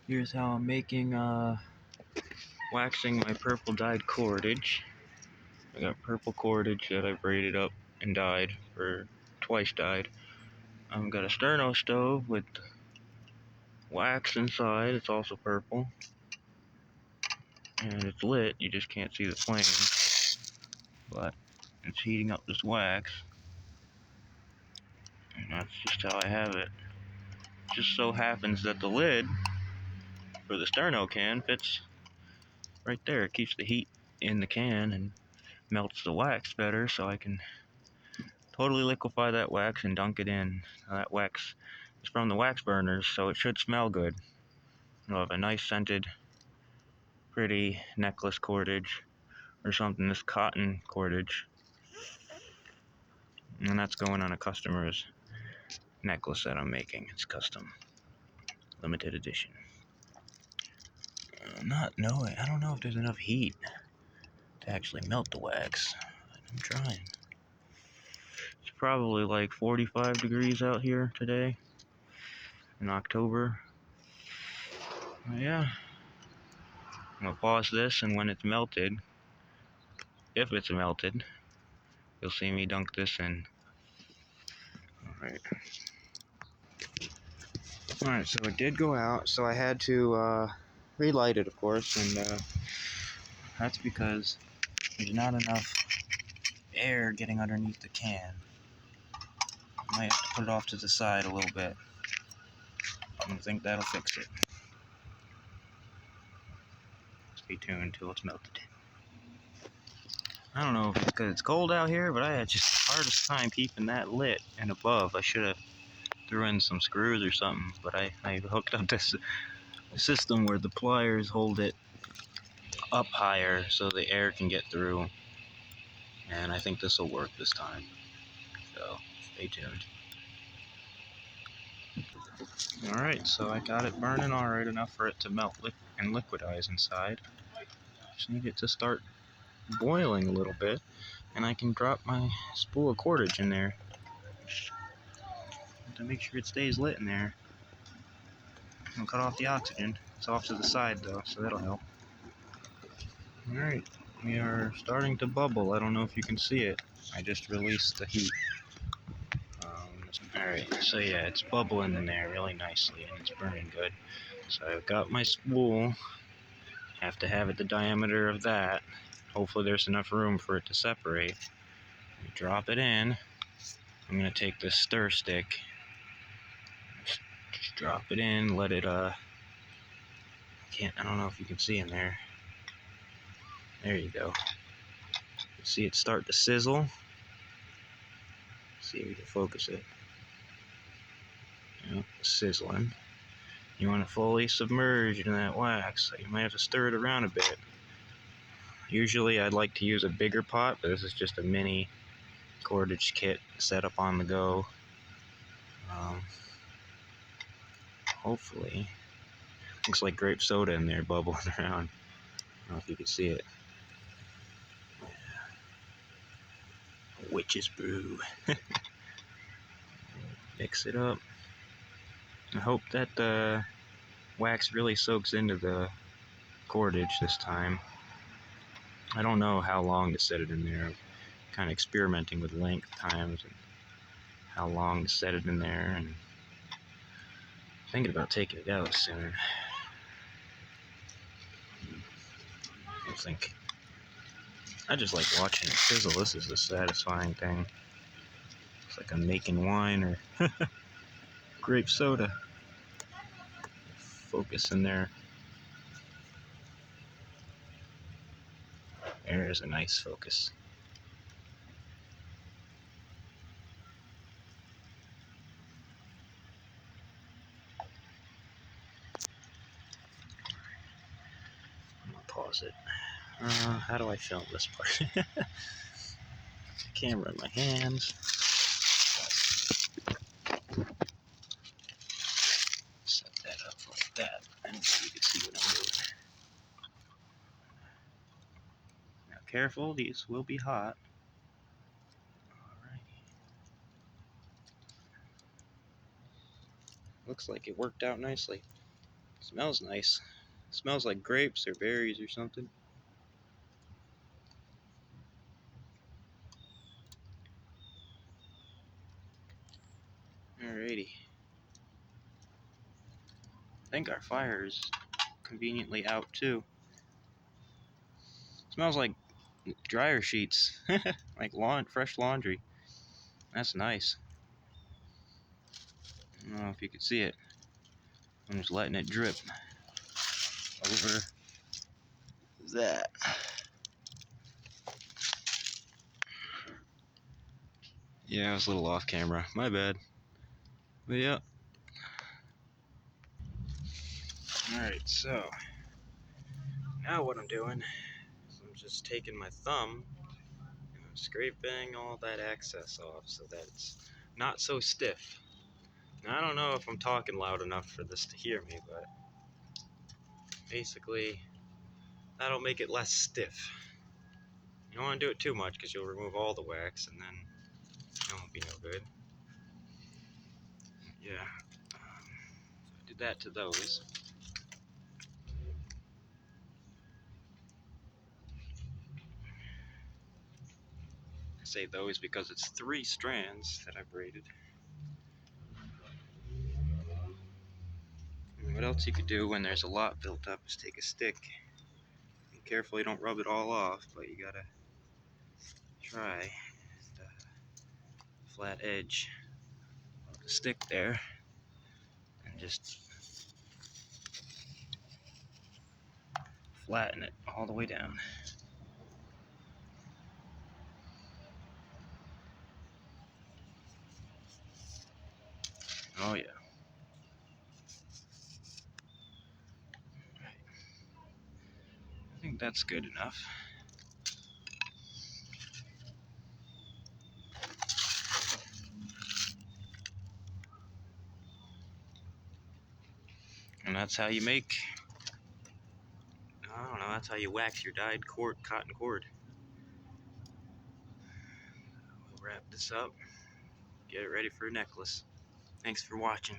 Here's how I'm making waxing my purple dyed cordage. I got purple cordage that I braided up and dyed, or twice dyed. I've got a sterno stove with wax inside. It's also purple, and it's lit. You just can't see the flames, but it's heating up this wax, and that's just how I have it. Just so happens that the lid for the sterno can fits right there. It keeps the heat in the can and melts the wax better, so I can totally liquefy that wax and dunk it in. Now, that wax is from the wax burners, so it should smell good. You'll have a nice scented, pretty necklace cordage or something. This cotton cordage, and that's going on a customer's necklace that I'm making. It's custom, limited edition. I don't know if there's enough heat to actually melt the wax. I'm trying. It's probably like 45 degrees out here today in October. Yeah. I'm gonna pause this, and when it's melted, if it's melted, you'll see me dunk this in. Alright, so it did go out, so I had to relight it, of course, and that's because there's not enough air getting underneath the can. I might have to put it off to the side a little bit. I don't think that'll fix it. Stay tuned until it's melted. I don't know if it's because it's cold out here, but I had just the hardest time keeping that lit and above. I should have threw in some screws or something, but I hooked up this system where the pliers hold it up higher so the air can get through, and I think this will work this time, so stay tuned. Alright, so I got it burning alright enough for it to melt and liquidize inside. Just need it to start boiling a little bit, and I can drop my spool of cordage in there to make sure it stays lit in there. I'll cut off the oxygen. It's off to the side though, so that'll help. Alright, we are starting to bubble. I don't know if you can see it. I just released the heat. Alright, so yeah, it's bubbling in there really nicely, and it's burning good. So I've got my spool. Have to have it the diameter of that. Hopefully there's enough room for it to separate. Drop it in. I'm going to take this stir stick. Just drop it in, let it, I don't know if you can see in there. There you go. See it start to sizzle. See if we can focus it. Yep, sizzling. You want to fully submerge in that wax, so you might have to stir it around a bit. Usually I'd like to use a bigger pot, but this is just a mini cordage kit set up on the go. Hopefully. Looks like grape soda in there bubbling around. I don't know if you can see it. Witch's brew. Mix it up. I hope that the wax really soaks into the cordage this time. I don't know how long to set it in there. I'm kind of experimenting with length times and how long to set it in there, and thinking about taking it out soon. I just like watching it sizzle. This is a satisfying thing. It's like I'm making wine or grape soda. Focus in there. There's a nice focus. I'm gonna pause it. How do I film this part? Camera in my hands. Set that up like that, and so you can see what I'm doing. Now careful, these will be hot. Alrighty. Looks like it worked out nicely. Smells nice. Smells like grapes or berries or something. Alrighty. I think our fire is conveniently out too. Smells like dryer sheets. Like fresh laundry. That's nice. I don't know if you can see it. I'm just letting it drip over that. Yeah, I was a little off camera. My bad. But yeah. Alright, so now what I'm doing is I'm just taking my thumb and I'm scraping all that excess off so that it's not so stiff. Now, I don't know if I'm talking loud enough for this to hear me, but basically that'll make it less stiff. You don't want to do it too much because you'll remove all the wax and then it won't be no good. Yeah, so I did that to those. I say those because it's 3 strands that I braided. And what else you could do when there's a lot built up is take a stick. Be careful you don't rub it all off, but you gotta try the flat edge of the stick there and just flatten it all the way down. Oh yeah. I think that's good enough. And that's how you make, I don't know, that's how you wax your dyed cotton cord. We'll wrap this up, get it ready for a necklace. Thanks for watching.